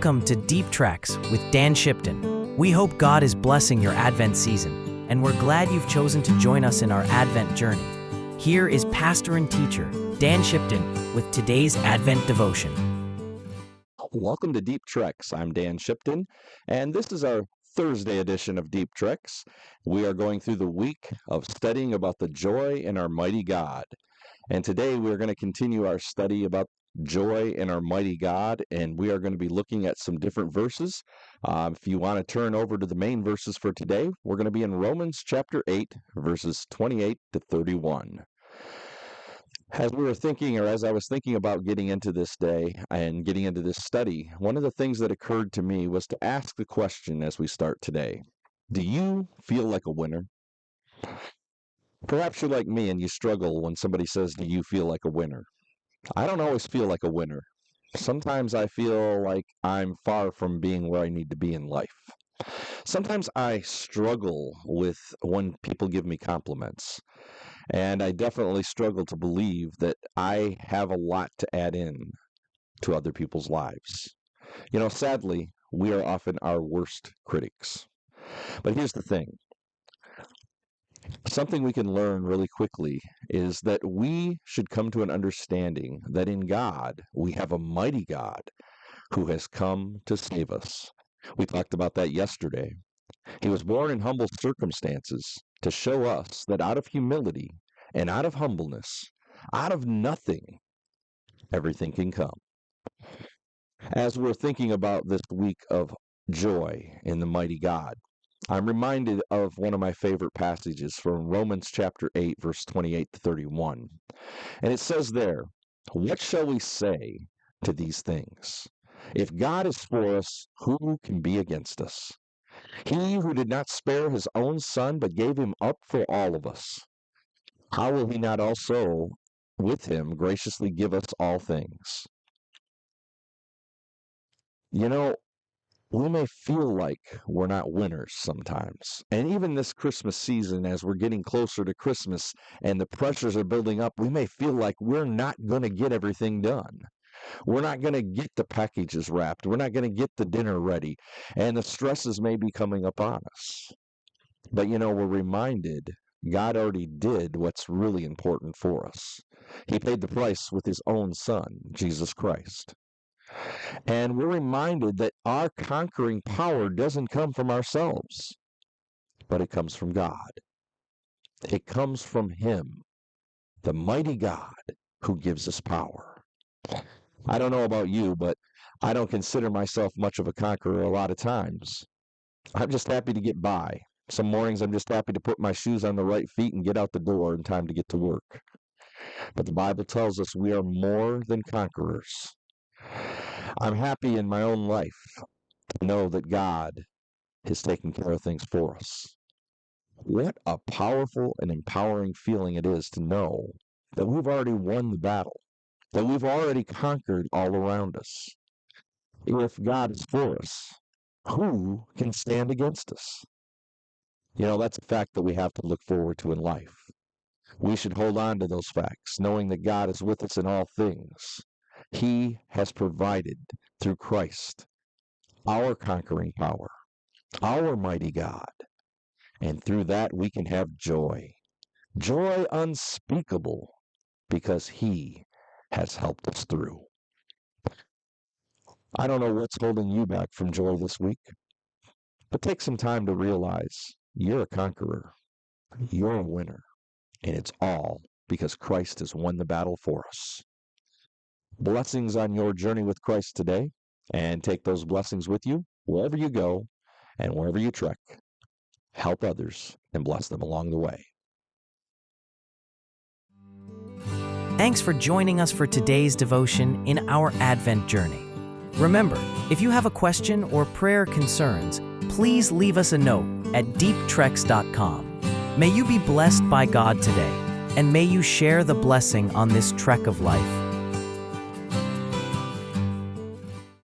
Welcome to Deep Treks with Dan Shipton. We hope God is blessing your Advent season, and we're glad you've chosen to join us in our Advent journey. Here is pastor and teacher Dan Shipton with today's Advent devotion. Welcome to Deep Treks. I'm Dan Shipton, and this is our Thursday edition of Deep Treks. We are going through the week of studying about the joy in our mighty God. And today we're going to continue our study about joy in our mighty God, and we are going to be looking at some different verses. If you want to turn over to the main verses for today, we're going to be in Romans chapter 8, verses 28 to 31. As I was thinking about getting into this day and getting into this study, one of the things that occurred to me was to ask the question as we start today: do you feel like a winner? Perhaps you're like me and you struggle when somebody says, "Do you feel like a winner?" I don't always feel like a winner. Sometimes I feel like I'm far from being where I need to be in life. Sometimes I struggle with when people give me compliments. And I definitely struggle to believe that I have a lot to add in to other people's lives. Sadly, we are often our worst critics. But here's the thing. Something we can learn really quickly is that we should come to an understanding that in God, we have a mighty God who has come to save us. We talked about that yesterday. He was born in humble circumstances to show us that out of humility and out of humbleness, out of nothing, everything can come. As we're thinking about this week of joy in the mighty God, I'm reminded of one of my favorite passages from Romans chapter 8, verse 28 to 31. And it says there, "What shall we say to these things? If God is for us, who can be against us? He who did not spare his own son, but gave him up for all of us, how will he not also with him graciously give us all things?" We may feel like we're not winners sometimes. And even this Christmas season, as we're getting closer to Christmas and the pressures are building up, we may feel like we're not going to get everything done. We're not going to get the packages wrapped. We're not going to get the dinner ready. And the stresses may be coming upon us. But we're reminded God already did what's really important for us. He paid the price with his own son, Jesus Christ. And we're reminded that our conquering power doesn't come from ourselves, but it comes from God. It comes from him, the mighty God who gives us power. I don't know about you, but I don't consider myself much of a conqueror a lot of times. I'm just happy to get by. Some mornings I'm just happy to put my shoes on the right feet and get out the door in time to get to work. But the Bible tells us we are more than conquerors. I'm happy in my own life to know that God is taking care of things for us. What a powerful and empowering feeling it is to know that we've already won the battle, that we've already conquered all around us. If God is for us, who can stand against us? That's a fact that we have to look forward to in life. We should hold on to those facts, knowing that God is with us in all things. He has provided through Christ our conquering power, our mighty God. And through that we can have joy, joy unspeakable, because he has helped us through. I don't know what's holding you back from joy this week, but take some time to realize you're a conqueror, you're a winner, and it's all because Christ has won the battle for us. Blessings on your journey with Christ today, and take those blessings with you wherever you go and wherever you trek. Help others and bless them along the way. Thanks for joining us for today's devotion in our Advent journey. Remember, if you have a question or prayer concerns, please leave us a note at deeptreks.com. May you be blessed by God today, and may you share the blessing on this trek of life.